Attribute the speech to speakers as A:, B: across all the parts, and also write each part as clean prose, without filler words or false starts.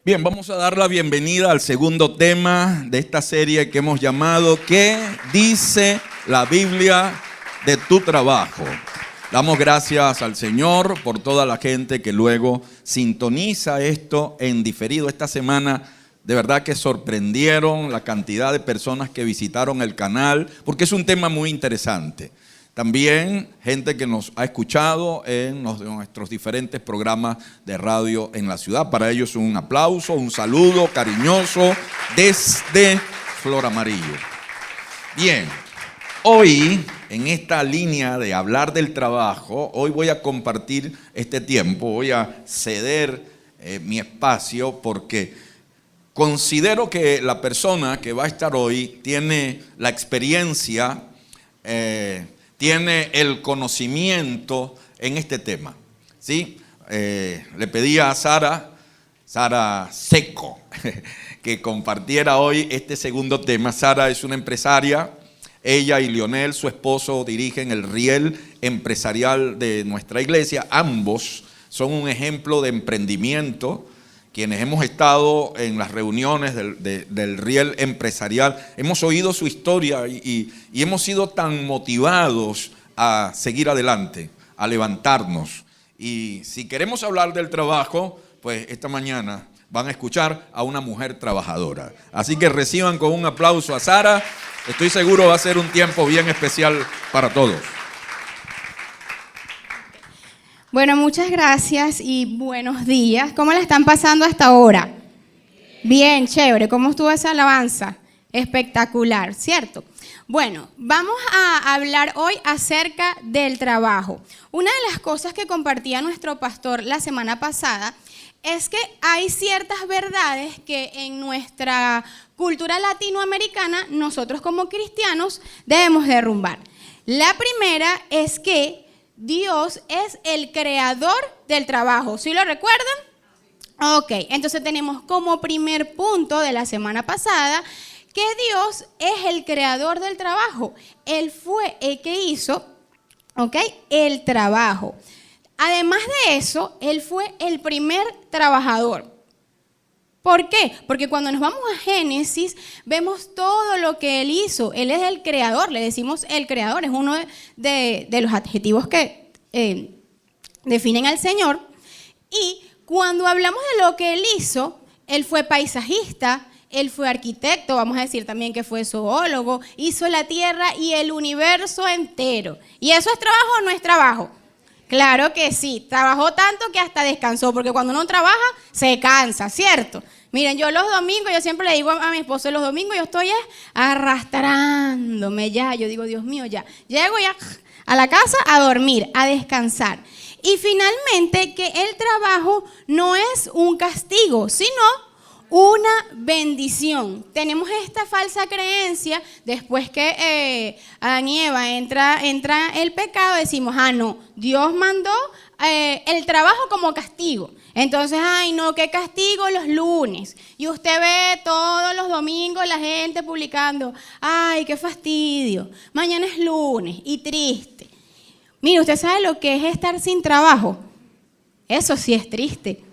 A: Bien, vamos a dar la bienvenida al segundo tema de esta serie que hemos llamado ¿Qué dice la Biblia de tu trabajo? Damos gracias al Señor por toda la gente que luego sintoniza esto en diferido. Esta semana de verdad que sorprendieron la cantidad de personas que visitaron el canal porque es un tema muy interesante. También gente que nos ha escuchado en nuestros diferentes programas de radio en la ciudad. Para ellos un aplauso, un saludo cariñoso desde Flor Amarillo. Bien, hoy en esta línea de hablar del trabajo, hoy voy a compartir este tiempo, voy a ceder mi espacio porque considero que la persona que va a estar hoy tiene la experiencia, tiene el conocimiento en este tema, ¿sí? Le pedí a Sara Seco, que compartiera hoy este segundo tema. Sara es una empresaria, ella y Lionel, su esposo, dirigen el riel empresarial de nuestra iglesia. Ambos son un ejemplo de emprendimiento. Quienes hemos estado en las reuniones del riel empresarial, hemos oído su historia y hemos sido tan motivados a seguir adelante, a levantarnos. Y si queremos hablar del trabajo, pues esta mañana van a escuchar a una mujer trabajadora. Así que reciban con un aplauso a Sara. Estoy seguro va a ser un tiempo bien especial para todos.
B: Bueno, muchas gracias y buenos días. ¿Cómo la están pasando hasta ahora? Bien, chévere. ¿Cómo estuvo esa alabanza? Espectacular, ¿cierto? Bueno, vamos a hablar hoy acerca del trabajo. Una de las cosas que compartía nuestro pastor la semana pasada es que hay ciertas verdades que en nuestra cultura latinoamericana nosotros como cristianos debemos derrumbar. La primera es que Dios es el creador del trabajo. ¿Sí lo recuerdan? Ok, entonces tenemos como primer punto de la semana pasada que Dios es el creador del trabajo. Él fue el que hizo, el trabajo. Además de eso, Él fue el primer trabajador. ¿Por qué? Porque cuando nos vamos a Génesis, vemos todo lo que Él hizo. Él es el creador, le decimos el creador, es uno de los adjetivos que definen al Señor. Y cuando hablamos de lo que Él hizo, Él fue paisajista, Él fue arquitecto, vamos a decir también que fue zoólogo, hizo la tierra y el universo entero. ¿Y eso es trabajo o no es trabajo? Claro que sí, trabajó tanto que hasta descansó, porque cuando uno trabaja se cansa, ¿cierto? Miren, yo los domingos, yo siempre le digo a mi esposo, los domingos yo estoy arrastrándome ya, yo digo, Dios mío, ya, llego ya a la casa a dormir, a descansar. Y finalmente que el trabajo no es un castigo, sino una bendición. Tenemos esta falsa creencia, después que Adán y Eva entra el pecado, decimos, no, Dios mandó el trabajo como castigo. Entonces, ay no, qué castigo los lunes. Y usted ve todos los domingos la gente publicando, ay, qué fastidio, mañana es lunes y triste. Mire, ¿usted sabe lo que es estar sin trabajo? Eso sí es triste,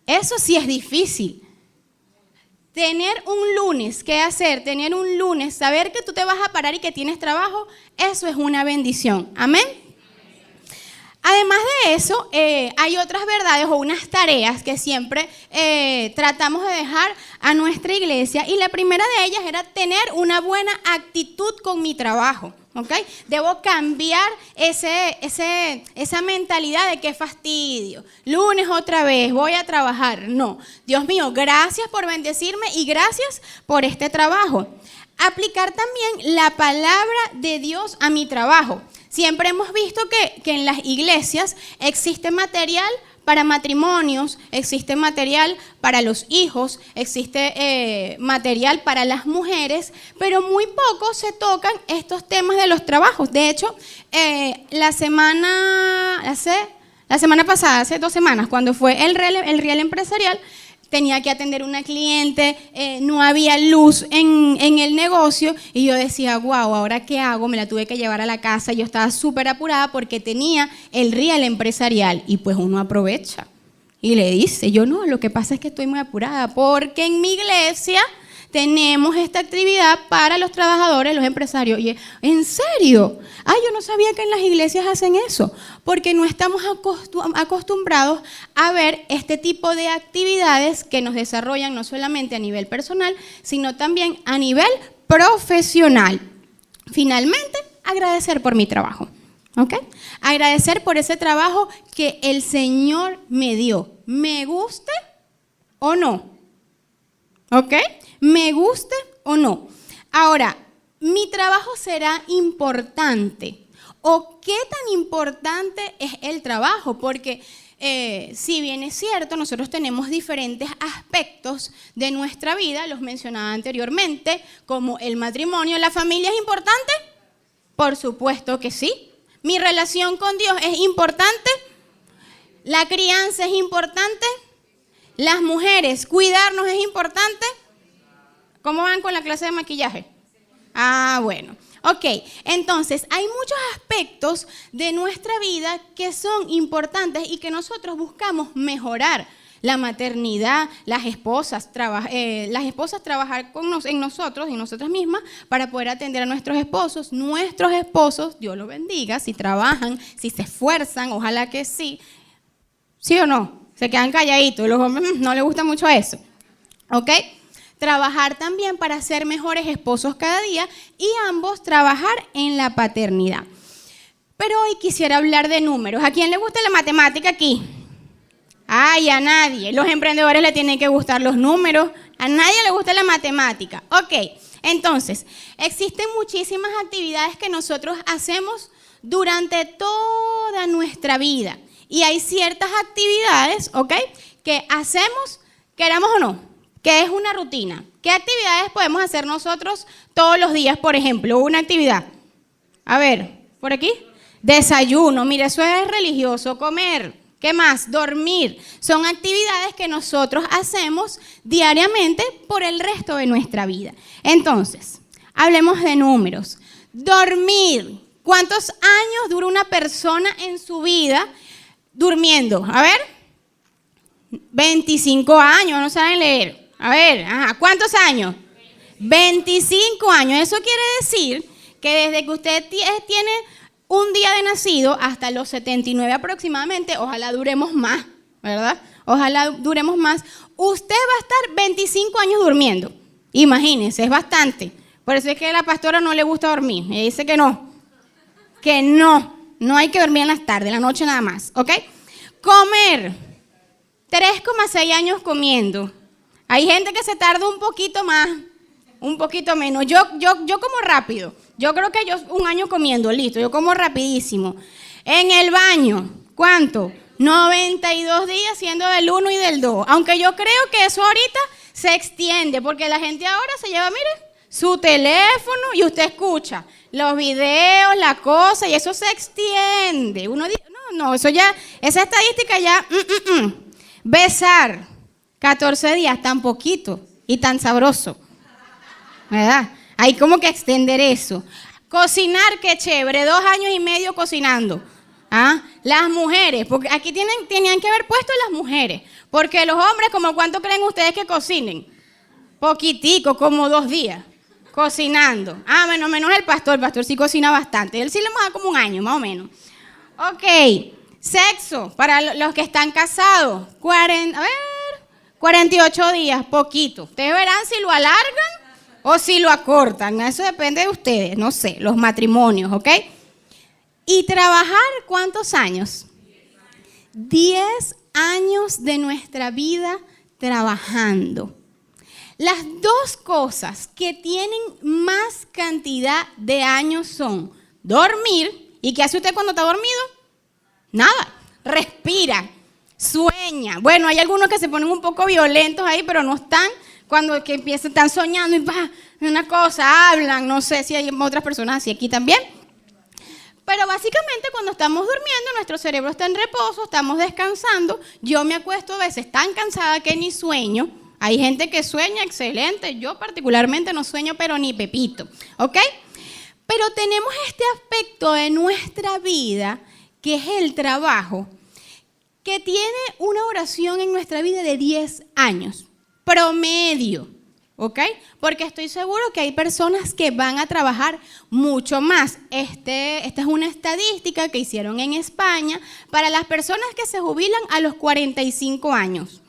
B: eso sí es difícil. Tener un lunes, ¿qué hacer? Tener un lunes, saber que tú te vas a parar y que tienes trabajo, eso es una bendición. ¿Amén? Además de eso, hay otras verdades o unas tareas que siempre tratamos de dejar a nuestra iglesia. Y la primera de ellas era tener una buena actitud con mi trabajo. ¿Okay? Debo cambiar esa mentalidad de qué fastidio, lunes otra vez, voy a trabajar. No, Dios mío, gracias por bendecirme y gracias por este trabajo. Aplicar también la palabra de Dios a mi trabajo. Siempre hemos visto que en las iglesias existe material para matrimonios, existe material para los hijos, existe material para las mujeres, pero muy poco se tocan estos temas de los trabajos. De hecho, la semana pasada, hace 2 semanas, cuando fue el riel empresarial, tenía que atender una cliente, no había luz en el negocio y yo decía, wow, ¿ahora qué hago? Me la tuve que llevar a la casa, yo estaba súper apurada porque tenía el riel empresarial y pues uno aprovecha. Y le dice, yo no, lo que pasa es que estoy muy apurada porque en mi iglesia tenemos esta actividad para los trabajadores, los empresarios. Y ¿en serio? Yo no sabía que en las iglesias hacen eso, porque no estamos acostumbrados a ver este tipo de actividades que nos desarrollan no solamente a nivel personal, sino también a nivel profesional. Finalmente, agradecer por mi trabajo. ¿Ok? Agradecer por ese trabajo que el Señor me dio. ¿Me guste o no? ¿Ok? ¿Me guste o no? Ahora, ¿mi trabajo será importante? ¿O qué tan importante es el trabajo? Porque si bien es cierto, nosotros tenemos diferentes aspectos de nuestra vida, los mencionaba anteriormente, como el matrimonio. ¿La familia es importante? Por supuesto que sí. ¿Mi relación con Dios es importante? ¿La crianza es importante? ¿Las mujeres, cuidarnos es importante? ¿Cómo van con la clase de maquillaje? Bueno. Ok, entonces hay muchos aspectos de nuestra vida que son importantes y que nosotros buscamos mejorar. La maternidad, las esposas trabajar en nosotros y nosotras mismas para poder atender a nuestros esposos. Nuestros esposos, Dios los bendiga, si trabajan, si se esfuerzan, ojalá que sí. ¿Sí o no? Se quedan calladitos, los hombres no les gusta mucho eso. ¿Ok? Trabajar también para ser mejores esposos cada día y ambos trabajar en la paternidad. Pero hoy quisiera hablar de números. ¿A quién le gusta la matemática aquí? A nadie. Los emprendedores le tienen que gustar los números. A nadie le gusta la matemática. Ok, entonces, existen muchísimas actividades que nosotros hacemos durante toda nuestra vida. Y hay ciertas actividades, ok, que hacemos, queramos o no, que es una rutina. ¿Qué actividades podemos hacer nosotros todos los días, por ejemplo? Una actividad. A ver, por aquí. Desayuno, mire, eso es religioso. Comer. ¿Qué más? Dormir. Son actividades que nosotros hacemos diariamente por el resto de nuestra vida. Entonces, hablemos de números. Dormir. ¿Cuántos años dura una persona en su vida durmiendo? A ver. 25 años, no saben leer. A ver, ¿cuántos años? 25 años. Eso quiere decir que desde que usted tiene un día de nacido hasta los 79 aproximadamente, ojalá duremos más, ¿verdad? Ojalá duremos más. Usted va a estar 25 años durmiendo. Imagínense, es bastante. Por eso es que a la pastora no le gusta dormir. Ella dice que no hay que dormir en las tardes, en la noche nada más, ¿ok? Comer, 3,6 años comiendo. Hay gente que se tarda un poquito más, un poquito menos. Yo como rápido. Yo creo que yo un año comiendo, listo, yo como rapidísimo. En el baño, ¿cuánto? 92 días siendo del 1 y del 2. Aunque yo creo que eso ahorita se extiende, porque la gente ahora se lleva, mire, su teléfono y usted escucha los videos, la cosa, y eso se extiende. Uno dice, no, eso ya, esa estadística ya, Besar, 14 días, tan poquito y tan sabroso, ¿verdad? Hay como que extender eso. Cocinar, qué chévere, 2 años y medio cocinando. Las mujeres, porque aquí tenían que haber puesto las mujeres, porque los hombres, como ¿cuánto creen ustedes que cocinen? Poquitico, como 2 días, cocinando. Menos el pastor sí cocina bastante, él sí le da como un año, más o menos. Ok, sexo, para los que están casados, 48 días, poquito. Ustedes verán si lo alargan o si lo acortan, eso depende de ustedes, no sé, los matrimonios, ¿ok? Y trabajar, ¿cuántos años? 10 años de nuestra vida trabajando. Las dos cosas que tienen más cantidad de años son dormir. ¿Y qué hace usted cuando está dormido? Nada, respira, sueña. Bueno, hay algunos que se ponen un poco violentos ahí, pero no están. Cuando que empiezan, están soñando y una cosa, hablan, no sé si hay otras personas así aquí también. Pero básicamente cuando estamos durmiendo, nuestro cerebro está en reposo, estamos descansando. Yo me acuesto a veces tan cansada que ni sueño. Hay gente que sueña excelente, yo particularmente no sueño, pero ni pepito, ¿ok? Pero tenemos este aspecto de nuestra vida, que es el trabajo, que tiene una oración en nuestra vida de 10 años, promedio, ¿ok? Porque estoy seguro que hay personas que van a trabajar mucho más. Esta es una estadística que hicieron en España para las personas que se jubilan a los 45 años.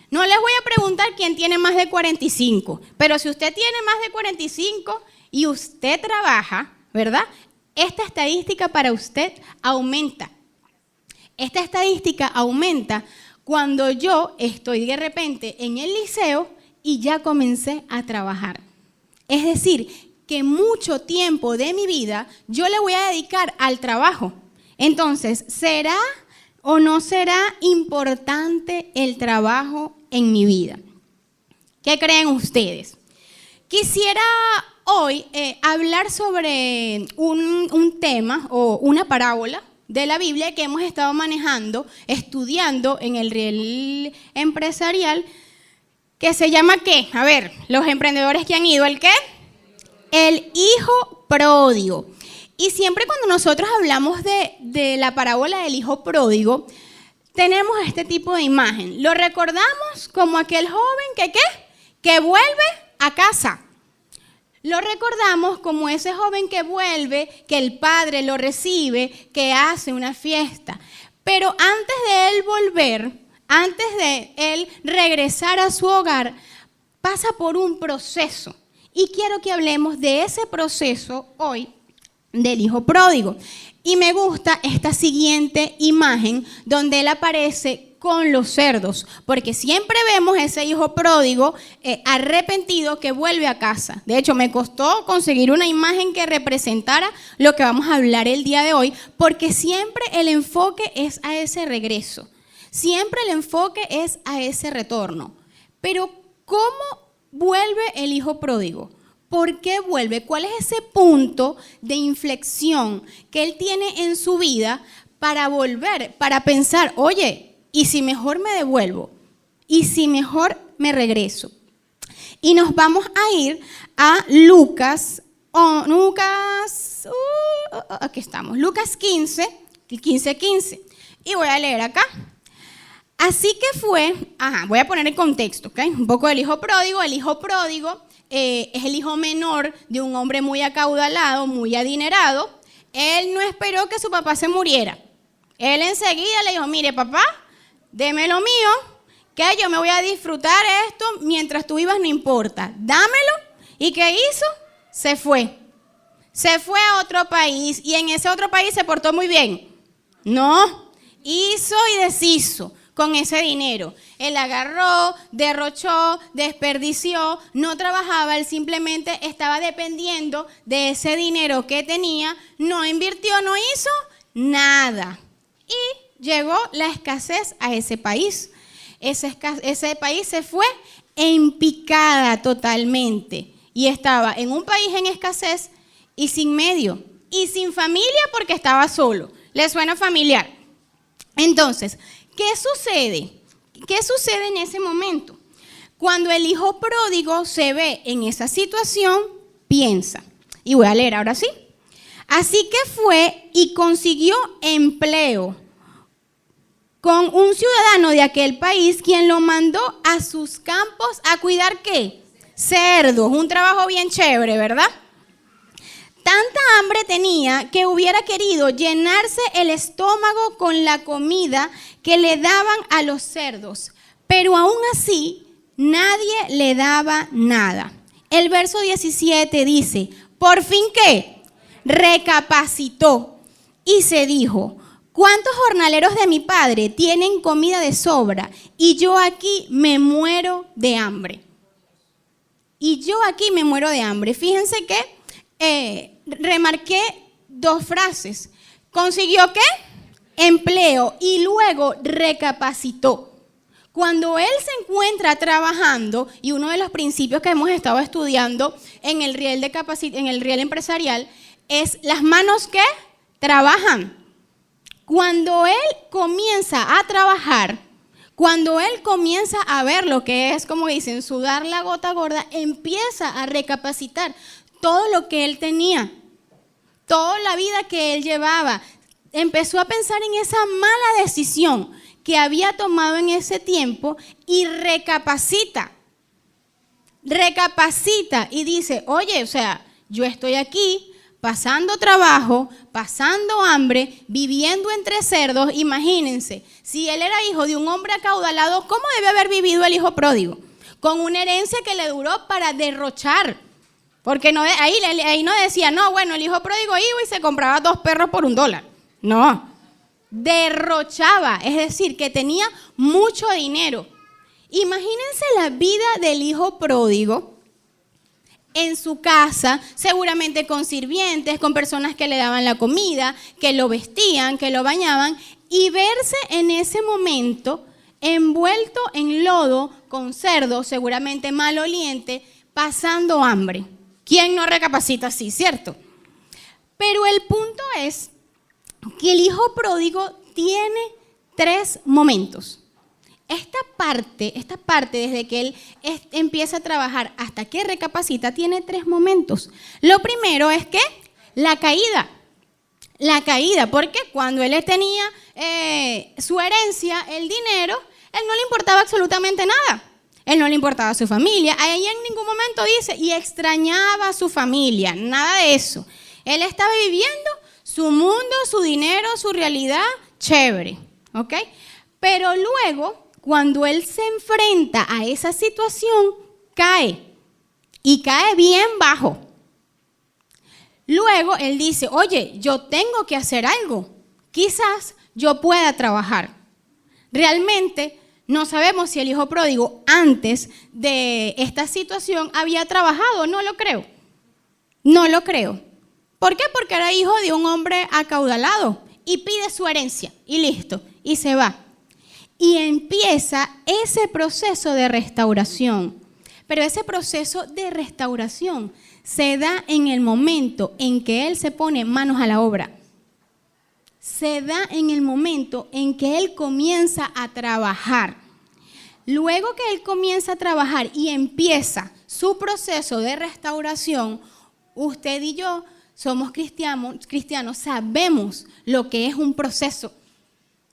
B: No les voy a preguntar quién tiene más de 45, pero si usted tiene más de 45 y usted trabaja, ¿verdad? Esta estadística para usted aumenta. Esta estadística aumenta cuando yo estoy de repente en el liceo y ya comencé a trabajar. Es decir, que mucho tiempo de mi vida yo le voy a dedicar al trabajo. Entonces, ¿será o no será importante el trabajo en mi vida? ¿Qué creen ustedes? Quisiera hoy hablar sobre un tema o una parábola de la Biblia que hemos estado manejando, estudiando en el riel empresarial, que se llama ¿qué? A ver, los emprendedores que han ido, ¿el qué? El hijo pródigo. Y siempre cuando nosotros hablamos de la parábola del hijo pródigo, tenemos este tipo de imagen. Lo recordamos como aquel joven que ¿qué? Que vuelve a casa. Lo recordamos como ese joven que vuelve, que el padre lo recibe, que hace una fiesta. Pero antes de él volver, antes de él regresar a su hogar, pasa por un proceso. Y quiero que hablemos de ese proceso hoy del hijo pródigo. Y me gusta esta siguiente imagen donde él aparece con los cerdos, porque siempre vemos ese hijo pródigo arrepentido que vuelve a casa. De hecho, me costó conseguir una imagen que representara lo que vamos a hablar el día de hoy, porque siempre el enfoque es a ese regreso, siempre el enfoque es a ese retorno. Pero ¿cómo vuelve el hijo pródigo? ¿Por qué vuelve? ¿Cuál es ese punto de inflexión que él tiene en su vida para volver, para pensar, oye, ¿y si mejor me devuelvo? ¿Y si mejor me regreso? Y nos vamos a ir a Lucas, aquí estamos, Lucas 15. Y voy a leer acá. Así que fue, voy a poner el contexto, ¿ok? Un poco del hijo pródigo. El hijo pródigo es el hijo menor de un hombre muy acaudalado, muy adinerado. Él no esperó que su papá se muriera. Él enseguida le dijo, mire papá, deme lo mío, que yo me voy a disfrutar esto mientras tú vivas, no importa. Dámelo. ¿Y qué hizo? Se fue. Se fue a otro país y en ese otro país se portó muy bien. No, hizo y deshizo con ese dinero. Él agarró, derrochó, desperdició, no trabajaba, él simplemente estaba dependiendo de ese dinero que tenía, no invirtió, no hizo nada. Y llegó la escasez a ese país. Ese país se fue en picada totalmente. Y estaba en un país en escasez y sin medio. Y sin familia porque estaba solo. ¿Le suena familiar? Entonces, ¿qué sucede? ¿Qué sucede en ese momento? Cuando el hijo pródigo se ve en esa situación, piensa. Y voy a leer ahora sí. Así que fue y consiguió empleo con un ciudadano de aquel país, quien lo mandó a sus campos a cuidar ¿qué? Cerdos, un trabajo bien chévere, ¿verdad? Tanta hambre tenía que hubiera querido llenarse el estómago con la comida que le daban a los cerdos, pero aún así nadie le daba nada. El verso 17 dice, por fin ¿qué? Recapacitó y se dijo, ¿cuántos jornaleros de mi padre tienen comida de sobra y yo aquí me muero de hambre? Y yo aquí me muero de hambre. Fíjense que remarqué dos frases. ¿Consiguió qué? Empleo y luego recapacitó. Cuando él se encuentra trabajando, y uno de los principios que hemos estado estudiando en el riel empresarial es las manos que trabajan. Cuando él comienza a trabajar, cuando él comienza a ver lo que es, como dicen, sudar la gota gorda, empieza a recapacitar todo lo que él tenía, toda la vida que él llevaba. Empezó a pensar en esa mala decisión que había tomado en ese tiempo y recapacita y dice, oye, o sea, yo estoy aquí pasando trabajo, pasando hambre, viviendo entre cerdos. Imagínense, si él era hijo de un hombre acaudalado, ¿cómo debe haber vivido el hijo pródigo? Con una herencia que le duró para derrochar. Porque no, ahí no decía, no, bueno, el hijo pródigo iba y se compraba 2 perros por $1. No, derrochaba, es decir, que tenía mucho dinero. Imagínense la vida del hijo pródigo en su casa, seguramente con sirvientes, con personas que le daban la comida, que lo vestían, que lo bañaban, y verse en ese momento envuelto en lodo, con cerdo, seguramente maloliente, pasando hambre. ¿Quién no recapacita así, cierto? Pero el punto es que el hijo pródigo tiene 3 momentos. Esta parte, desde que él empieza a trabajar hasta que recapacita, tiene 3 momentos. Lo primero es que la caída, porque cuando él tenía su herencia, el dinero, él no le importaba absolutamente nada. Él no le importaba a su familia. Ahí en ningún momento dice, y extrañaba a su familia, nada de eso. Él estaba viviendo su mundo, su dinero, su realidad, chévere, ¿ok? Pero luego, cuando él se enfrenta a esa situación, cae, y cae bien bajo. Luego él dice, oye, yo tengo que hacer algo, quizás yo pueda trabajar. Realmente no sabemos si el hijo pródigo antes de esta situación había trabajado, no lo creo. ¿Por qué? Porque era hijo de un hombre acaudalado y pide su herencia y listo, y se va. Y empieza ese proceso de restauración. Pero ese proceso de restauración se da en el momento en que él se pone manos a la obra. Se da en el momento en que él comienza a trabajar. Luego que él comienza a trabajar y empieza su proceso de restauración, usted y yo somos cristianos, sabemos lo que es un proceso.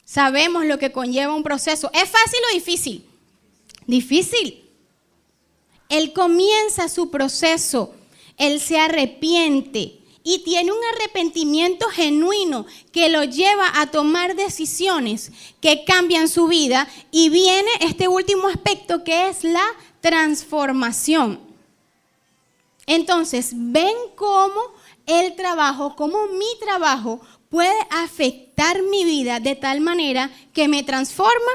B: Sabemos lo que conlleva un proceso. ¿Es fácil o difícil? Difícil. Él comienza su proceso, él se arrepiente y tiene un arrepentimiento genuino que lo lleva a tomar decisiones que cambian su vida, y viene este último aspecto que es la transformación. Entonces, ven cómo el trabajo, cómo mi trabajo puede afectar mi vida de tal manera que me transforma.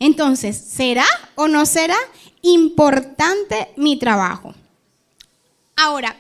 B: Entonces, ¿será o no será importante mi trabajo? Ahora,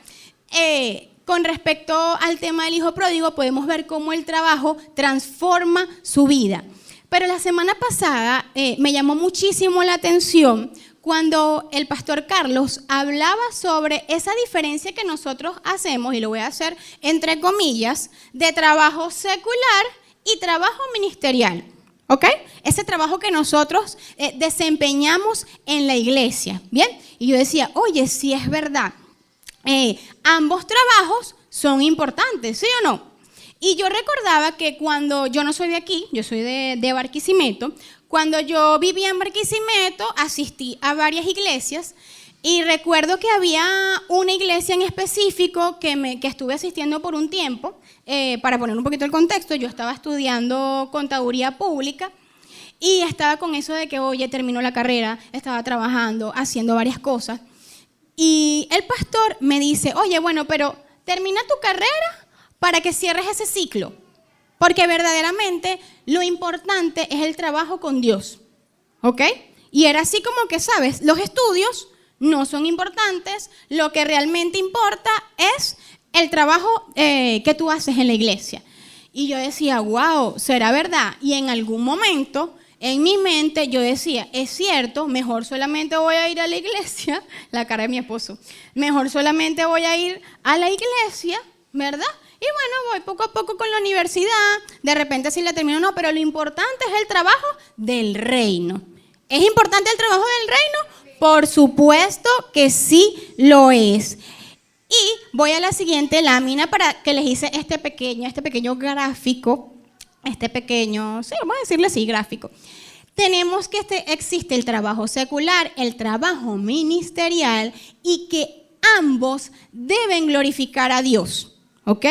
B: con respecto al tema del hijo pródigo, podemos ver cómo el trabajo transforma su vida. Pero la semana pasada me llamó muchísimo la atención cuando el pastor Carlos hablaba sobre esa diferencia que nosotros hacemos, y lo voy a hacer entre comillas, de trabajo secular y trabajo ministerial. ¿Ok? Ese trabajo que nosotros desempeñamos en la iglesia. ¿Bien? Y yo decía, oye, sí es verdad. Ambos trabajos son importantes, ¿sí o no? Y yo recordaba que cuando yo no soy de aquí, yo soy de Barquisimeto, cuando yo vivía en Barquisimeto, asistí a varias iglesias, y recuerdo que había una iglesia en específico que estuve asistiendo por un tiempo. Para poner un poquito el contexto, yo estaba estudiando contaduría pública y estaba con eso de que, oye, terminó la carrera, estaba trabajando, haciendo varias cosas. Y el pastor me dice, oye, bueno, pero termina tu carrera para que cierres ese ciclo. Porque verdaderamente lo importante es el trabajo con Dios. ¿Ok? Y era así como que, ¿sabes? Los estudios no son importantes, lo que realmente importa es el trabajo que tú haces en la iglesia. Y yo decía, wow, ¿será verdad? Y en algún momento, en mi mente, yo decía, es cierto, mejor solamente voy a ir a la iglesia, la cara de mi esposo, mejor solamente voy a ir a la iglesia, ¿verdad? Y bueno, voy poco a poco con la universidad, de repente si la termino no, pero lo importante es el trabajo del reino. ¿Es importante el trabajo del reino? Por supuesto que sí lo es. Y voy a la siguiente lámina para que les hice este pequeño gráfico pequeño, sí, vamos a decirle así, gráfico. Tenemos que existe el trabajo secular, el trabajo ministerial y que ambos deben glorificar a Dios. ¿Ok?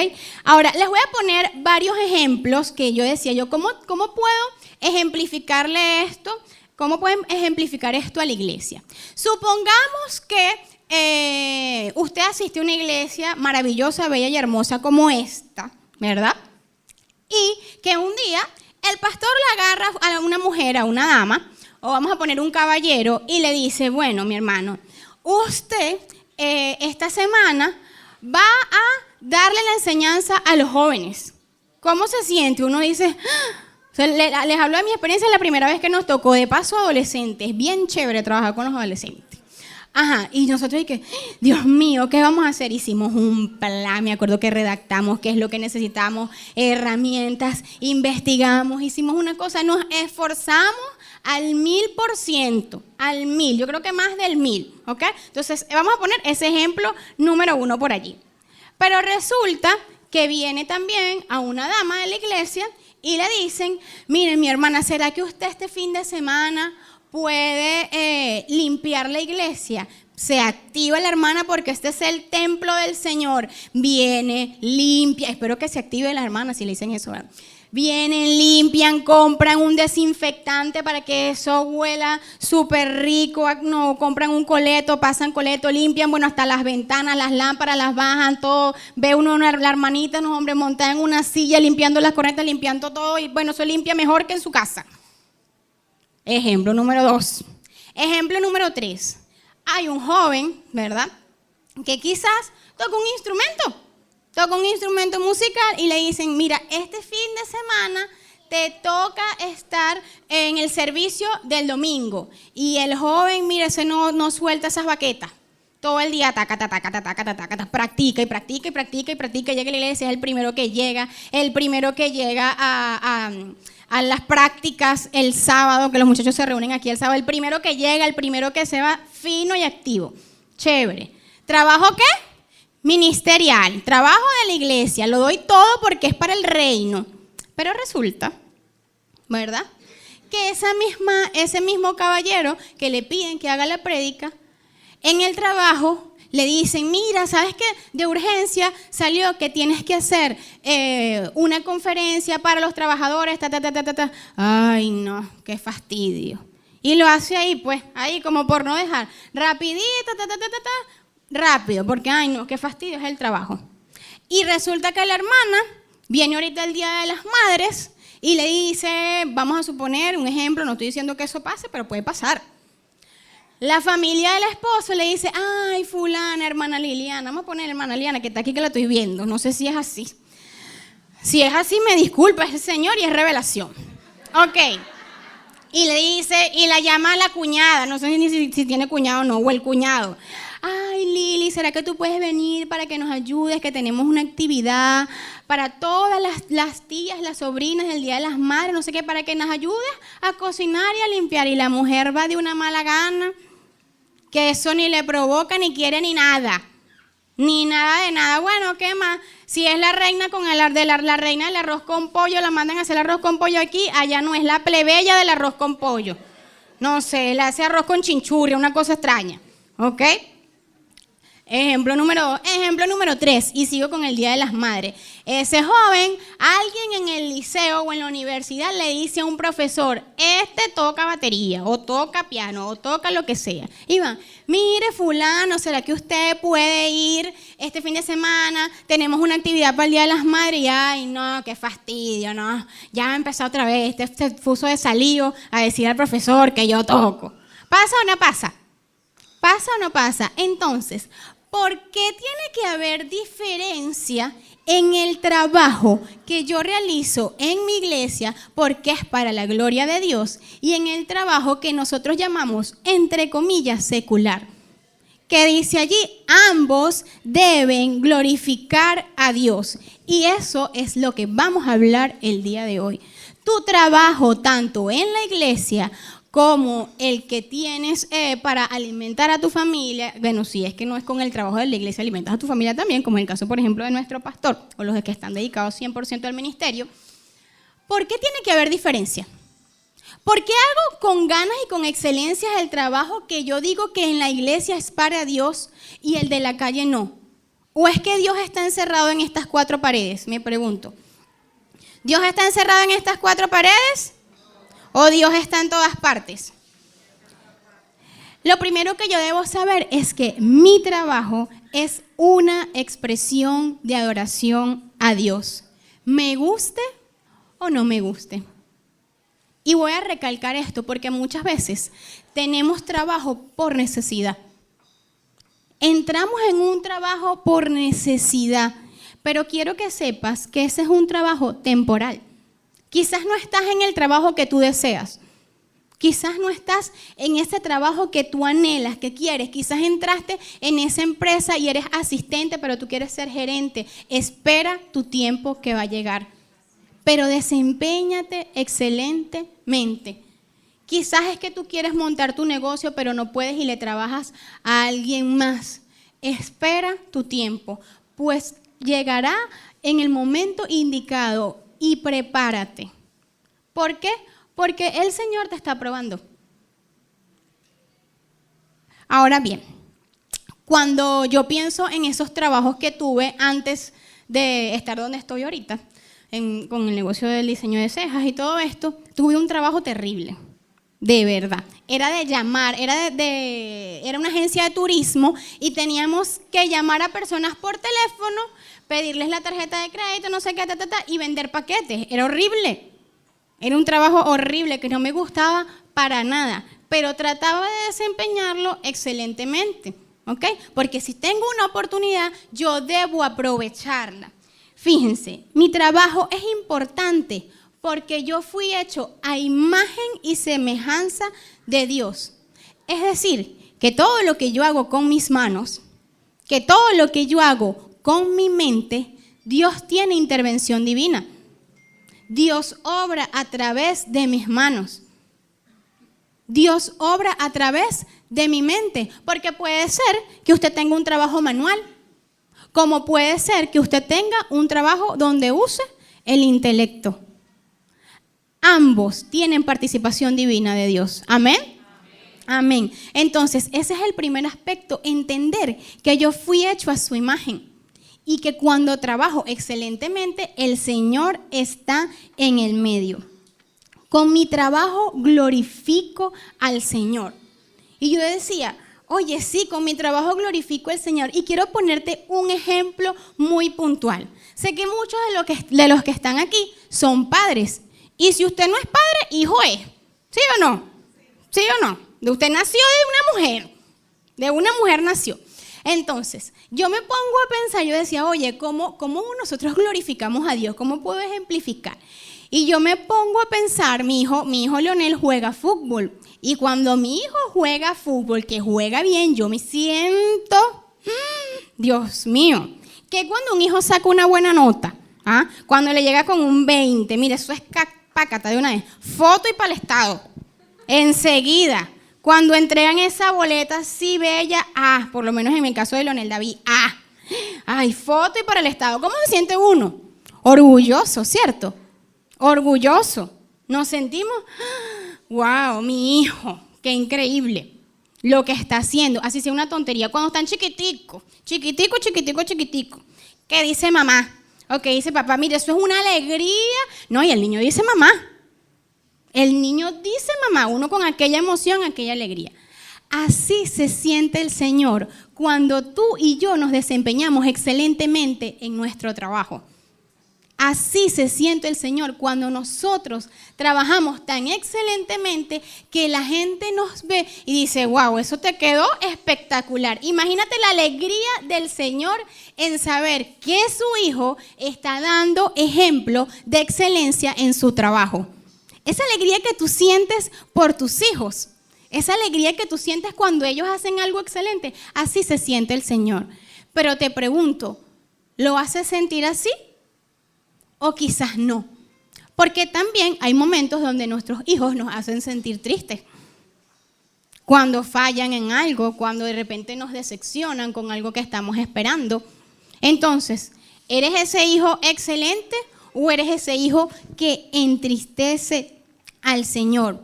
B: Ahora, les voy a poner varios ejemplos que yo decía yo, ¿cómo puedo ejemplificarle esto? ¿Cómo pueden ejemplificar esto a la iglesia? Supongamos que usted asiste a una iglesia maravillosa, bella y hermosa como esta, ¿verdad? Y que un día el pastor le agarra a una mujer, a una dama, o vamos a poner un caballero, y le dice, bueno, mi hermano, usted esta semana va a darle la enseñanza a los jóvenes. ¿Cómo se siente? Uno dice, o sea, les hablo de mi experiencia la primera vez que nos tocó, de paso adolescentes, bien chévere trabajar con los adolescentes. Ajá, y nosotros y que, Dios mío, ¿qué vamos a hacer? Hicimos un plan, me acuerdo que redactamos qué es lo que necesitamos, herramientas, investigamos, hicimos una cosa, nos esforzamos al 1000%, al 1000, yo creo que más del 1000, ¿ok? Entonces, vamos a poner ese ejemplo número 1 por allí. Pero resulta que viene también a una dama de la iglesia y le dicen, miren mi hermana, ¿será que usted este fin de semana puede limpiar la iglesia? Se activa la hermana porque este es el templo del Señor. Viene, limpia, espero que se active la hermana si le dicen eso, ¿verdad? Vienen, limpian, compran un desinfectante para que eso huela súper rico, no, compran un coleto, pasan coleto, limpian, bueno, hasta las ventanas, las lámparas, las bajan, todo, ve uno la hermanita, unos hombres montados en una silla, limpiando las cornetas, limpiando todo, y bueno, eso limpia mejor que en su casa. Ejemplo número 2. Ejemplo número 3. Hay un joven, ¿verdad?, que quizás toca un instrumento musical y le dicen, mira, este fin de semana te toca estar en el servicio del domingo. Y el joven, mira, ese no suelta esas baquetas. Todo el día, practica y practica y practica y practica. Llega a la iglesia, es el primero que llega a las prácticas el sábado, que los muchachos se reúnen aquí el sábado. El primero que llega, el primero que se va, fino y activo. Chévere. ¿Trabajo qué? Ministerial, trabajo de la iglesia, lo doy todo porque es para el reino. Pero resulta, ¿verdad?, que ese mismo caballero que le piden que haga la prédica, en el trabajo le dicen, mira, ¿sabes qué? De urgencia salió que tienes que hacer una conferencia para los trabajadores, Ay, no, qué fastidio. Y lo hace ahí, pues, ahí como por no dejar, rapidito, rápido, porque ay no, qué fastidio es el trabajo. Y resulta que la hermana viene ahorita el Día de las Madres y le dice, vamos a suponer un ejemplo, no estoy diciendo que eso pase, pero puede pasar. La familia del esposo le dice, ay fulana, hermana Liliana, vamos a poner hermana Liliana que está aquí que la estoy viendo, no sé si es así. Si es así, me disculpa, es el Señor y es revelación. Ok. Y le dice, y la llama a la cuñada, no sé ni si tiene cuñado o no, o el cuñado. Ay, Lili, ¿será que tú puedes venir para que nos ayudes? Que tenemos una actividad para todas las tías, las sobrinas del Día de las Madres, no sé qué, para que nos ayudes a cocinar y a limpiar. Y la mujer va de una mala gana, que eso ni le provoca, ni quiere, ni nada. Ni nada de nada. Bueno, ¿qué más? Si es la reina con la reina del arroz con pollo, la mandan a hacer el arroz con pollo aquí, allá no es la plebeya del arroz con pollo. No sé, le hace arroz con chinchurria, una cosa extraña. ¿Ok? Ejemplo número 2. Ejemplo número 3, y sigo con el Día de las Madres. Ese joven, alguien en el liceo o en la universidad le dice a un profesor, toca batería, o toca piano, o toca lo que sea. Y van, mire fulano, ¿será que usted puede ir este fin de semana? Tenemos una actividad para el Día de las Madres. Y ay, no, qué fastidio, no. Ya empezó otra vez, este fuso de salido a decir al profesor que yo toco. ¿Pasa o no pasa? ¿Pasa o no pasa? Entonces, ¿por qué tiene que haber diferencia en el trabajo que yo realizo en mi iglesia, porque es para la gloria de Dios, y en el trabajo que nosotros llamamos, entre comillas, secular? Que dice allí, ambos deben glorificar a Dios. Y eso es lo que vamos a hablar el día de hoy. Tu trabajo, tanto en la iglesia como el que tienes para alimentar a tu familia, bueno, si es que no es con el trabajo de la iglesia, alimentas a tu familia también, como en el caso, por ejemplo, de nuestro pastor, o los que están dedicados 100% al ministerio, ¿Por qué tiene que haber diferencia? ¿Por qué hago con ganas y con excelencia el trabajo que yo digo que en la iglesia es para Dios y el de la calle no? ¿O es que Dios está encerrado en estas 4 paredes? Me pregunto. ¿Dios está encerrado en estas 4 paredes? ¿O Dios está en todas partes? Lo primero que yo debo saber es que mi trabajo es una expresión de adoración a Dios. ¿Me guste o no me guste? Y voy a recalcar esto porque muchas veces tenemos trabajo por necesidad. Entramos en un trabajo por necesidad, pero quiero que sepas que ese es un trabajo temporal. Quizás no estás en el trabajo que tú deseas. Quizás no estás en ese trabajo que tú anhelas, que quieres. Quizás entraste en esa empresa y eres asistente, pero tú quieres ser gerente. Espera tu tiempo que va a llegar. Pero desempéñate excelentemente. Quizás es que tú quieres montar tu negocio, pero no puedes y le trabajas a alguien más. Espera tu tiempo, pues llegará en el momento indicado y prepárate. ¿Por qué? Porque el Señor te está probando. Ahora bien, cuando yo pienso en esos trabajos que tuve antes de estar donde estoy ahorita, con el negocio del diseño de cejas y todo esto, tuve un trabajo terrible, de verdad. Era de llamar, era una agencia de turismo y teníamos que llamar a personas por teléfono, pedirles la tarjeta de crédito, no sé qué, y vender paquetes. Era horrible. Era un trabajo horrible que no me gustaba para nada, pero trataba de desempeñarlo excelentemente, ¿ok? Porque si tengo una oportunidad, yo debo aprovecharla. Fíjense, mi trabajo es importante porque yo fui hecho a imagen y semejanza de Dios. Es decir, que todo lo que yo hago con mis manos, que todo lo que yo hago con mi mente, Dios tiene intervención divina. Dios obra a través de mis manos. Dios obra a través de mi mente, porque puede ser que usted tenga un trabajo manual, como puede ser que usted tenga un trabajo donde use el intelecto. Ambos tienen participación divina de Dios. ¿Amén? Amén. Entonces, ese es el primer aspecto, entender que yo fui hecho a su imagen. Y que cuando trabajo excelentemente, el Señor está en el medio. Con mi trabajo glorifico al Señor. Y yo decía, oye, sí, con mi trabajo glorifico al Señor. Y quiero ponerte un ejemplo muy puntual. Sé que muchos de los que están aquí son padres. Y si usted no es padre, hijo es. ¿Sí o no? ¿Sí o no? Usted nació de una mujer. De una mujer nació. Entonces, yo me pongo a pensar, yo decía, oye, ¿cómo nosotros glorificamos a Dios? ¿Cómo puedo ejemplificar? Y yo me pongo a pensar, mi hijo Leonel juega fútbol. Y cuando mi hijo juega fútbol, que juega bien, yo me siento, Dios mío, que cuando un hijo saca una buena nota, cuando le llega con un 20, mire, eso es pácata de una vez, foto y para el estado, enseguida. Cuando entregan esa boleta así bella, por lo menos en el caso de Leonel David, ay, foto y para el Estado. ¿Cómo se siente uno? Orgulloso, ¿cierto? Orgulloso. Nos sentimos, wow, mi hijo, qué increíble lo que está haciendo. Así sea una tontería. Cuando están chiquitico. ¿Qué dice mamá? O qué dice papá, mire, eso es una alegría. No, y el niño dice mamá. El niño dice mamá, uno con aquella emoción, aquella alegría. Así se siente el Señor cuando tú y yo nos desempeñamos excelentemente en nuestro trabajo. Así se siente el Señor cuando nosotros trabajamos tan excelentemente que la gente nos ve y dice, wow, eso te quedó espectacular. Imagínate la alegría del Señor en saber que su hijo está dando ejemplo de excelencia en su trabajo. Esa alegría que tú sientes por tus hijos, esa alegría que tú sientes cuando ellos hacen algo excelente, así se siente el Señor. Pero te pregunto, ¿lo haces sentir así? O quizás no. Porque también hay momentos donde nuestros hijos nos hacen sentir tristes. Cuando fallan en algo, cuando de repente nos decepcionan con algo que estamos esperando. Entonces, ¿eres ese hijo excelente o eres ese hijo que entristece al Señor.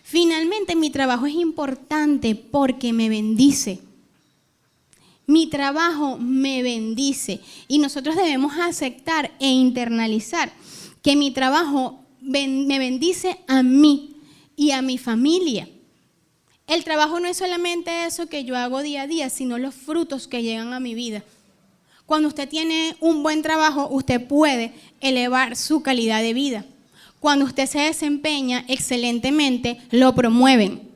B: Finalmente, mi trabajo es importante porque me bendice. Mi trabajo me bendice y nosotros debemos aceptar e internalizar que mi trabajo me bendice a mí y a mi familia. El trabajo no es solamente eso que yo hago día a día, sino los frutos que llegan a mi vida. Cuando usted tiene un buen trabajo, usted puede elevar su calidad de vida. Cuando usted se desempeña excelentemente, lo promueven.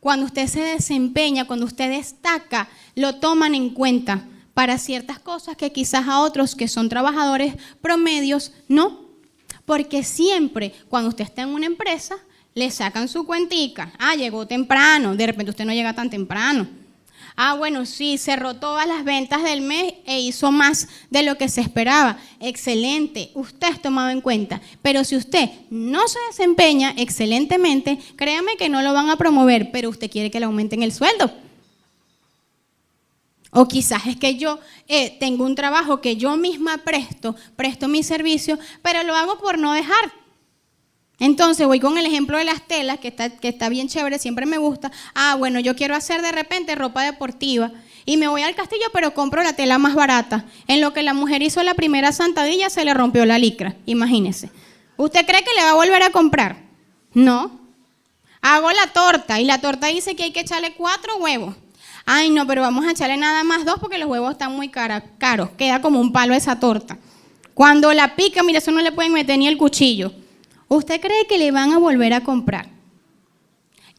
B: Cuando usted se desempeña, cuando usted destaca, lo toman en cuenta para ciertas cosas que quizás a otros que son trabajadores promedios no. Porque siempre cuando usted está en una empresa, le sacan su cuentica. Ah, llegó temprano, de repente usted no llega tan temprano. Ah, bueno, sí, cerró todas las ventas del mes e hizo más de lo que se esperaba. Excelente, usted es tomado en cuenta. Pero si usted no se desempeña excelentemente, créame que no lo van a promover, pero usted quiere que le aumenten el sueldo. O quizás es que yo tengo un trabajo que yo misma presto mi servicio, pero lo hago por no dejar. Entonces voy con el ejemplo de las telas, que está bien chévere, siempre me gusta. Ah, bueno, yo quiero hacer de repente ropa deportiva y me voy al Castillo, pero compro la tela más barata. En lo que la mujer hizo la primera sentadilla, se le rompió la licra, imagínese. ¿Usted cree que le va a volver a comprar? No. Hago la torta y la torta dice que hay que echarle 4 huevos. Ay, no, pero vamos a echarle nada más 2 porque los huevos están muy caros. Queda como un palo esa torta. Cuando la pica, mira, eso no le pueden meter ni el cuchillo. ¿Usted cree que le van a volver a comprar?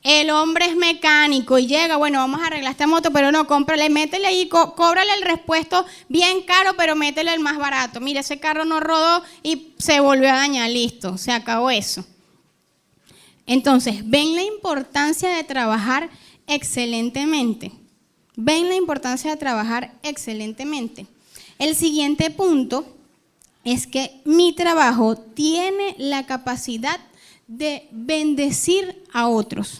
B: El hombre es mecánico y llega, bueno, vamos a arreglar esta moto, pero no, cómprale, métele ahí, cóbrale el repuesto bien caro, pero métele el más barato. Mira, ese carro no rodó y se volvió a dañar, listo, se acabó eso. Entonces, ¿ven la importancia de trabajar excelentemente? ¿Ven la importancia de trabajar excelentemente? El siguiente punto es que mi trabajo tiene la capacidad de bendecir a otros.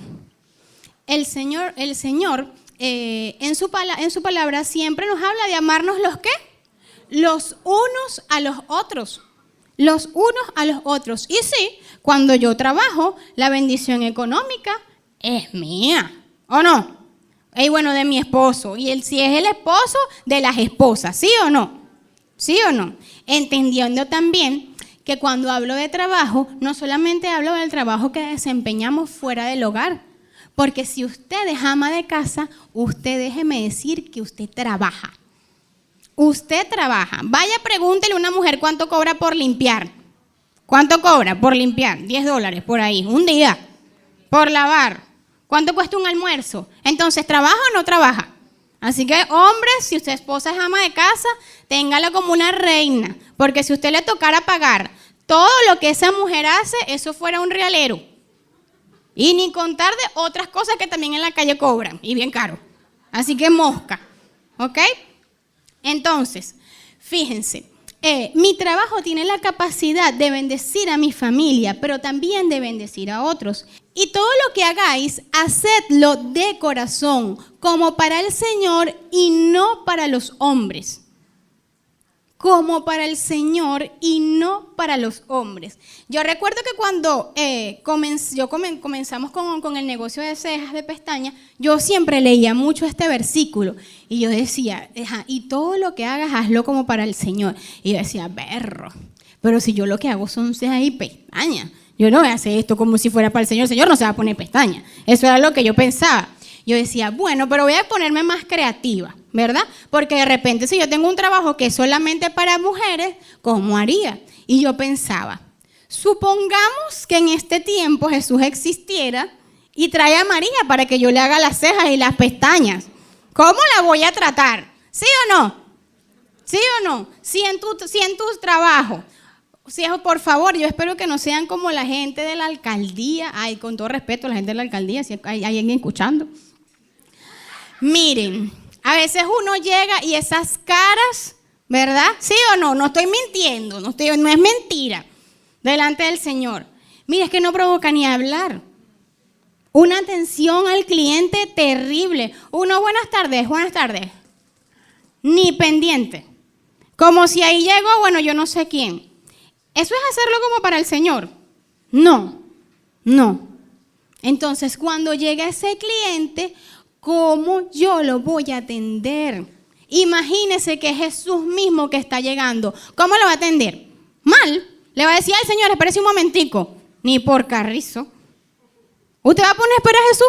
B: El Señor en su palabra siempre nos habla de amarnos ¿los qué? Los unos a los otros. Los unos a los otros. Y sí, cuando yo trabajo, la bendición económica es mía, ¿o no? Y bueno, de mi esposo. Y si es el esposo, de las esposas, ¿sí o no? ¿Sí o no? Entendiendo también que cuando hablo de trabajo, no solamente hablo del trabajo que desempeñamos fuera del hogar, porque si usted es ama de casa, usted déjeme decir que usted trabaja. Usted trabaja. Vaya, pregúntele a una mujer cuánto cobra por limpiar. ¿Cuánto cobra por limpiar? $10 por ahí, un día. Por lavar. ¿Cuánto cuesta un almuerzo? Entonces, ¿trabaja o no trabaja? Así que, hombres, si usted esposa es ama de casa, téngala como una reina. Porque si usted le tocara pagar todo lo que esa mujer hace, eso fuera un realero. Y ni contar de otras cosas que también en la calle cobran, y bien caro. Así que mosca, ¿ok? Entonces, fíjense, mi trabajo tiene la capacidad de bendecir a mi familia, pero también de bendecir a otros. Y todo lo que hagáis, hacedlo de corazón, como para el Señor y no para los hombres. Como para el Señor y no para los hombres. Yo recuerdo que cuando comenzamos con el negocio de cejas, de pestañas, yo siempre leía mucho este versículo. Y yo decía, y todo lo que hagas, hazlo como para el Señor. Y yo decía, berro, pero si yo lo que hago son cejas y pestañas. Yo no voy a hacer esto como si fuera para el Señor no se va a poner pestañas. Eso era lo que yo pensaba. Yo decía, bueno, pero voy a ponerme más creativa, ¿verdad? Porque de repente si yo tengo un trabajo que es solamente para mujeres, ¿cómo haría? Y yo pensaba, supongamos que en este tiempo Jesús existiera y trae a María para que yo le haga las cejas y las pestañas. ¿Cómo la voy a tratar? ¿Sí o no? ¿Sí o no? Si en tu trabajo, por favor, yo espero que no sean como la gente de la alcaldía. Ay, con todo respeto a la gente de la alcaldía, si hay alguien escuchando. Miren, a veces uno llega y esas caras, ¿verdad? ¿Sí o no? No estoy mintiendo, no es mentira delante del Señor. Mira, es que no provoca ni hablar. Una atención al cliente terrible. Uno, buenas tardes. Ni pendiente. Como si ahí llegó, bueno, yo no sé quién. ¿Eso es hacerlo como para el Señor? No, no. Entonces, cuando llega ese cliente, ¿cómo yo lo voy a atender? Imagínese que es Jesús mismo que está llegando. ¿Cómo lo va a atender? Mal. Le va a decir al Señor, espérese un momentico. Ni por carrizo. ¿Usted va a poner a esperar a Jesús?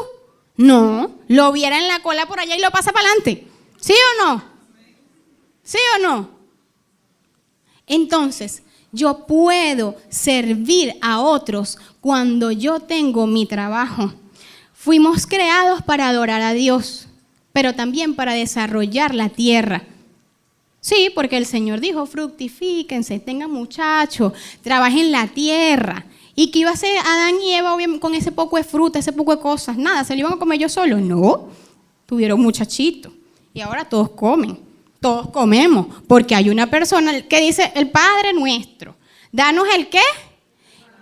B: No. Lo viera en la cola por allá y lo pasa para adelante. ¿Sí o no? ¿Sí o no? Entonces, yo puedo servir a otros cuando yo tengo mi trabajo. Fuimos creados para adorar a Dios, pero también para desarrollar la tierra. Sí, porque el Señor dijo, fructifíquense, tengan muchachos, trabajen la tierra. ¿Y qué iba a hacer Adán y Eva con ese poco de fruta, ese poco de cosas? Nada, ¿se lo iban a comer ellos solos? No, tuvieron muchachitos. Y ahora todos comen, todos comemos, porque hay una persona que dice, el Padre nuestro, danos ¿el qué?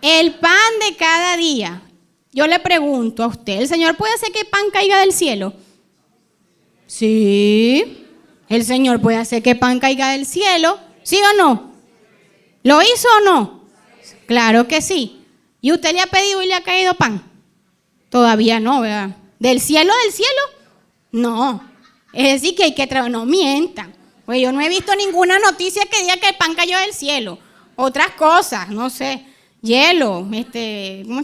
B: El pan de cada día. Yo le pregunto a usted, ¿el Señor puede hacer que el pan caiga del cielo? Sí, el Señor puede hacer que el pan caiga del cielo, ¿sí o no? ¿Lo hizo o no? Claro que sí. ¿Y usted le ha pedido y le ha caído pan? Todavía no, ¿verdad? ¿Del cielo, del cielo? No. Es decir, que hay que trabajar. No mientan. Pues yo no he visto ninguna noticia que diga que el pan cayó del cielo. Otras cosas, no sé. Hielo, ¿cómo es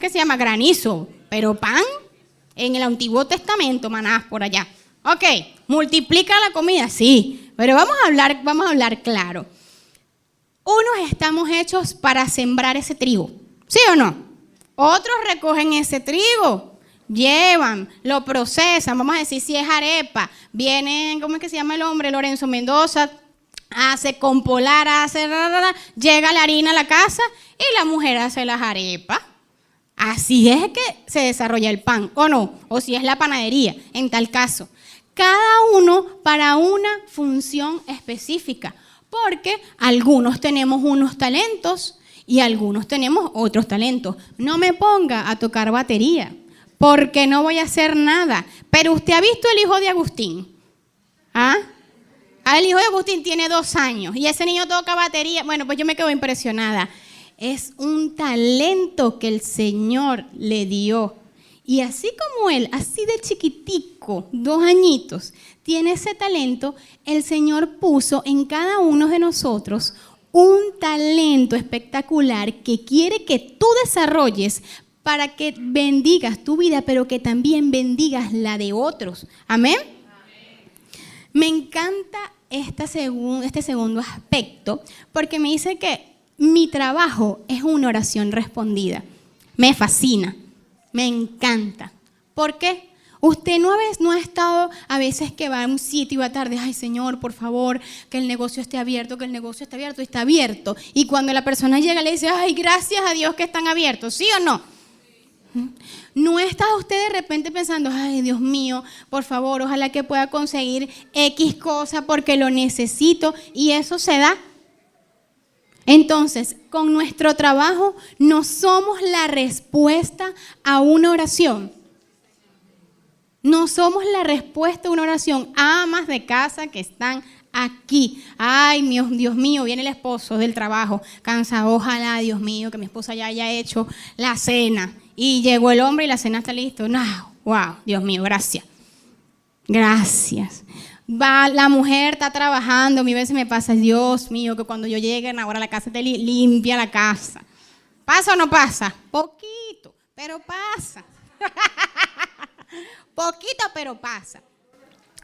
B: que se llama? Granizo. Pero pan, en el Antiguo Testamento, manás por allá. Ok, multiplica la comida, sí. Pero vamos a hablar claro. Unos estamos hechos para sembrar ese trigo, ¿sí o no? Otros recogen ese trigo, llevan, lo procesan, vamos a decir si es arepa, vienen, ¿cómo es que se llama el hombre? Lorenzo Mendoza, hace compolar, llega la harina a la casa y la mujer hace las arepas. Así es que se desarrolla el pan, ¿o no? O si es la panadería, en tal caso. Cada uno para una función específica, porque algunos tenemos unos talentos y algunos tenemos otros talentos. No me ponga a tocar batería, porque no voy a hacer nada. Pero usted ha visto el hijo de Agustín. ¿Ah? El hijo de Agustín tiene 2 años y ese niño toca batería. Bueno, pues yo me quedo impresionada. Es un talento que el Señor le dio. Y así como él, así de chiquitico, 2 añitos, tiene ese talento, el Señor puso en cada uno de nosotros un talento espectacular que quiere que tú desarrolles para que bendigas tu vida, pero que también bendigas la de otros. ¿Amén? Me encanta este segundo aspecto, porque me dice que mi trabajo es una oración respondida. Me fascina, me encanta. ¿Por qué? Usted no ha estado a veces que va a un sitio y va tarde, ay Señor, por favor, que el negocio esté abierto, y está abierto. Y cuando la persona llega le dice, ay, gracias a Dios que están abiertos, ¿sí o no? ¿No está usted de repente pensando, ay Dios mío, por favor, ojalá que pueda conseguir X cosa porque lo necesito y eso se da? Entonces, con nuestro trabajo no somos la respuesta a una oración. No somos la respuesta a una oración. Amas de casa que están aquí. Ay, Dios mío, viene el esposo del trabajo. Cansado, ojalá, Dios mío, que mi esposa ya haya hecho la cena. Y llegó el hombre y la cena está lista. No, wow, Dios mío, gracias. Gracias. Va, la mujer está trabajando, mi vez me pasa, Dios mío, que cuando yo llegue ahora a la casa te limpia la casa. ¿Pasa o no pasa? Poquito, pero pasa. Poquito, pero pasa.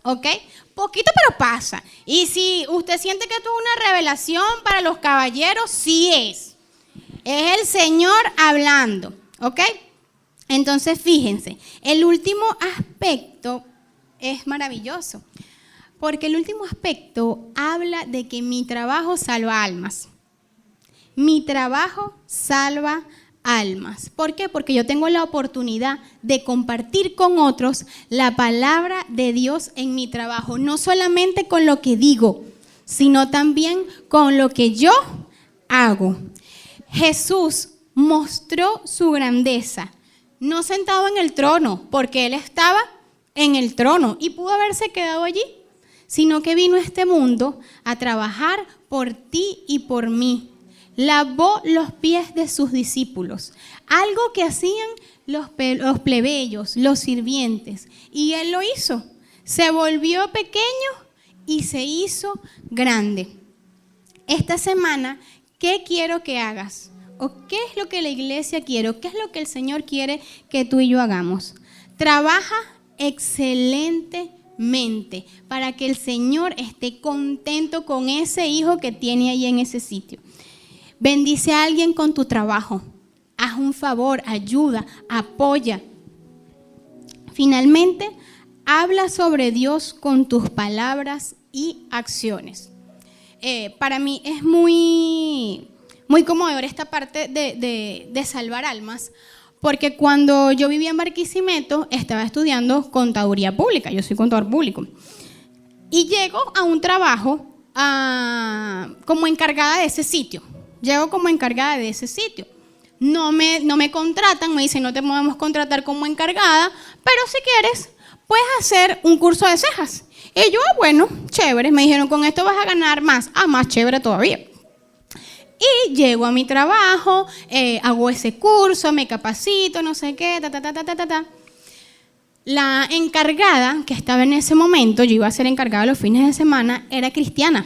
B: ¿Ok? Poquito, pero pasa. Y si usted siente que esto es una revelación para los caballeros, sí es. Es el Señor hablando. ¿Ok? Entonces, fíjense, el último aspecto es maravilloso. Porque el último aspecto habla de que mi trabajo salva almas. Mi trabajo salva almas. ¿Por qué? Porque yo tengo la oportunidad de compartir con otros la palabra de Dios en mi trabajo. No solamente con lo que digo, sino también con lo que yo hago. Jesús mostró su grandeza, no sentado en el trono, porque Él estaba en el trono y pudo haberse quedado allí, sino que vino a este mundo a trabajar por ti y por mí. lavó los pies de sus discípulos, algo que hacían los plebeyos, los sirvientes, y él lo hizo. Se volvió pequeño y se hizo grande. Esta semana, ¿qué quiero que hagas? ¿O qué es lo que la iglesia quiere? ¿Qué es lo que el Señor quiere que tú y yo hagamos? Trabaja excelentemente para que el Señor esté contento con ese hijo que tiene ahí en ese sitio. Bendice a alguien con tu trabajo. Haz un favor, ayuda, apoya. Finalmente, habla sobre Dios con tus palabras y acciones. Para mí es muy conmovedor esta parte de salvar almas, porque cuando yo vivía en Barquisimeto estaba estudiando contaduría pública. Yo soy contador público. Y llego a un trabajo como encargada de ese sitio. No me contratan, me dicen no te podemos contratar como encargada, pero si quieres puedes hacer un curso de cejas. Y yo, bueno, chévere, me dijeron con esto vas a ganar más, más chévere todavía. Y llego a mi trabajo, hago ese curso, me capacito, no sé qué, La encargada que estaba en ese momento, yo iba a ser encargada los fines de semana, era cristiana.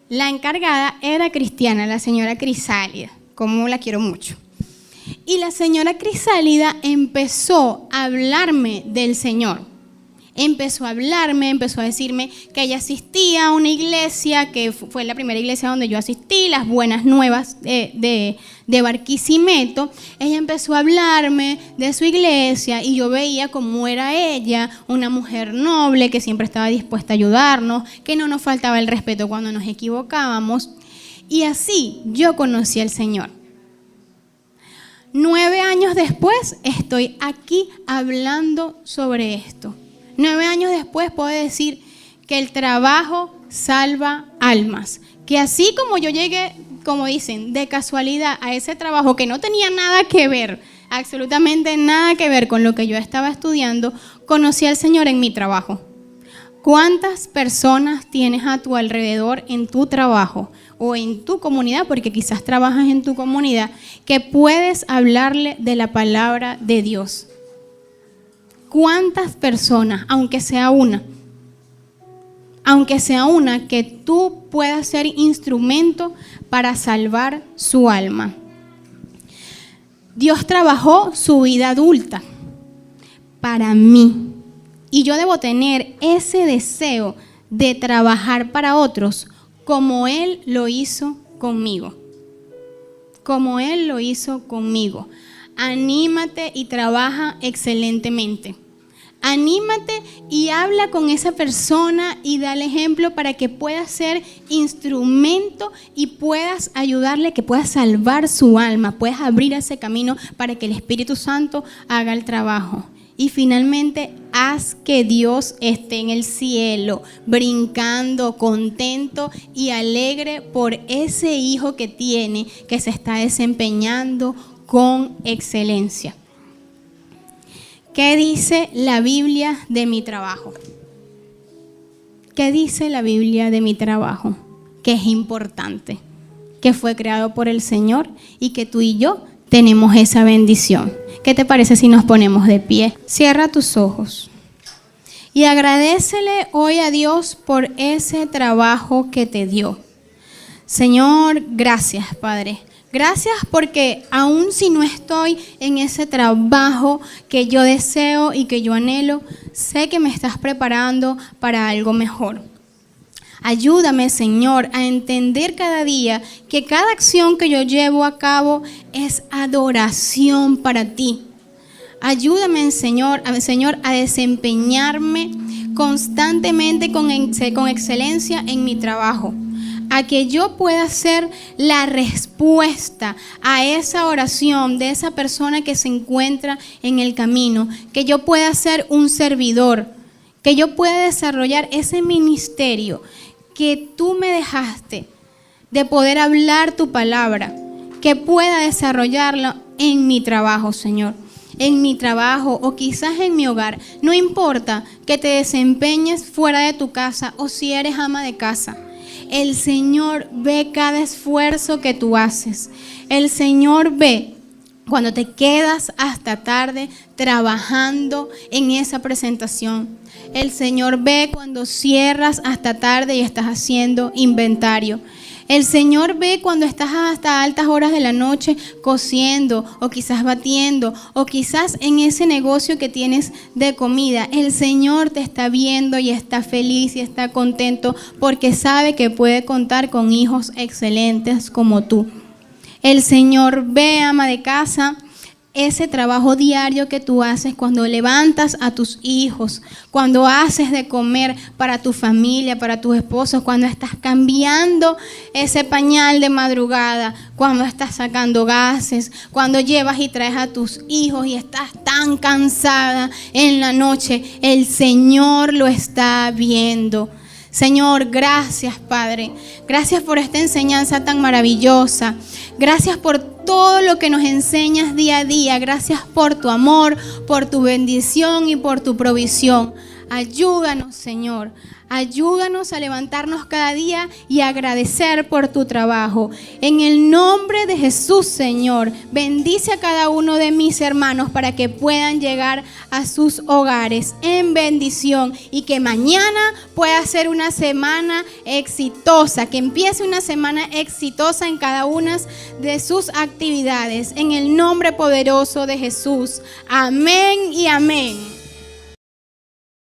B: La encargada era cristiana, la señora Crisálida, como la quiero mucho. Y la señora Crisálida empezó a hablarme del Señor. Empezó a decirme que ella asistía a una iglesia, que fue la primera iglesia donde yo asistí, las Buenas Nuevas de Barquisimeto. Ella empezó a hablarme de su iglesia y yo veía cómo era ella, una mujer noble que siempre estaba dispuesta a ayudarnos, que no nos faltaba el respeto cuando nos equivocábamos. Y así yo conocí al Señor. 9 años después estoy aquí hablando sobre esto. 9 años después puedo decir que el trabajo salva almas. Que así como yo llegué, como dicen, de casualidad a ese trabajo que no tenía nada que ver, absolutamente nada que ver con lo que yo estaba estudiando, conocí al Señor en mi trabajo. ¿Cuántas personas tienes a tu alrededor en tu trabajo o en tu comunidad, porque quizás trabajas en tu comunidad, que puedes hablarle de la palabra de Dios? ¿Cuántas personas, aunque sea una, que tú puedas ser instrumento para salvar su alma? Dios trabajó su vida adulta para mí. Y yo debo tener ese deseo de trabajar para otros como Él lo hizo conmigo. Anímate y trabaja excelentemente. Anímate y habla con esa persona y dale ejemplo para que puedas ser instrumento y puedas ayudarle, que puedas salvar su alma, puedas abrir ese camino para que el Espíritu Santo haga el trabajo. Y finalmente, haz que Dios esté en el cielo, brincando, contento y alegre por ese hijo que tiene, que se está desempeñando con excelencia. ¿Qué dice la Biblia de mi trabajo? ¿Qué dice la Biblia de mi trabajo? Que es importante, que fue creado por el Señor y que tú y yo tenemos esa bendición. ¿Qué te parece si nos ponemos de pie? Cierra tus ojos y agradécele hoy a Dios por ese trabajo que te dio. Señor, gracias, Padre. Gracias porque aun si no estoy en ese trabajo que yo deseo y que yo anhelo, sé que me estás preparando para algo mejor. Ayúdame, Señor, a entender cada día que cada acción que yo llevo a cabo es adoración para ti. Ayúdame, Señor, a desempeñarme constantemente con excelencia en mi trabajo. A que yo pueda ser la respuesta a esa oración de esa persona que se encuentra en el camino. Que yo pueda ser un servidor. Que yo pueda desarrollar ese ministerio que tú me dejaste de poder hablar tu palabra. Que pueda desarrollarlo en mi trabajo, Señor. En mi trabajo o quizás en mi hogar. No importa que te desempeñes fuera de tu casa o si eres ama de casa. El Señor ve cada esfuerzo que tú haces. El Señor ve cuando te quedas hasta tarde trabajando en esa presentación. El Señor ve cuando cierras hasta tarde y estás haciendo inventario. El Señor ve cuando estás hasta altas horas de la noche cosiendo o quizás batiendo o quizás en ese negocio que tienes de comida. El Señor te está viendo y está feliz y está contento porque sabe que puede contar con hijos excelentes como tú. El Señor ve, ama de casa, ese trabajo diario que tú haces cuando levantas a tus hijos, cuando haces de comer para tu familia, para tus esposos, cuando estás cambiando ese pañal de madrugada, cuando estás sacando gases, cuando llevas y traes a tus hijos y estás tan cansada en la noche. El Señor lo está viendo. Señor, gracias, Padre. Gracias por esta enseñanza tan maravillosa. Gracias por todo lo que nos enseñas día a día. Gracias por tu amor, por tu bendición y por tu provisión. Ayúdanos, Señor. Ayúdanos a levantarnos cada día y agradecer por tu trabajo. En el nombre de Jesús, Señor, bendice a cada uno de mis hermanos para que puedan llegar a sus hogares en bendición y que mañana pueda ser una semana exitosa, que empiece una semana exitosa en cada una de sus actividades. En el nombre poderoso de Jesús. Amén y amén.